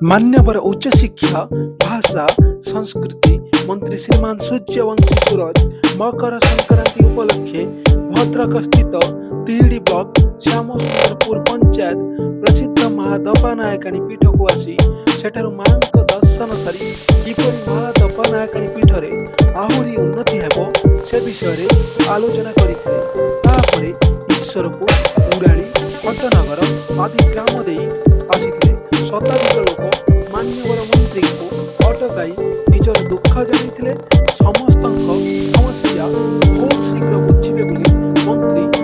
मान्यवर उच्च शिक्षा भाषा संस्कृति मंत्री श्रीमान सूर्यवंशी सूरज मकर संक्रांति उपलक्षे भद्रक स्थित तिहिडी ब्लॉक श्यामसुंदरपुर पंचायत प्रसिद्ध माँ दपानायकाणी पीठ को आसी सेठारु मांक दर्शन सारी किपरि माँ दपानायकाणी पीठरे आहुरी उन्नति हेबो से विषय आलोचना करथिले। तापरे ईश्वरपुर उराली भट्टनगर आदि ग्राम देई आसीथिले। शताधिक लोक मान्यवर मंत्री को अटकाई निजर दुख जानिथिले। समस्त समस्या बहुत शीघ्र बुझिबे बोली मंत्री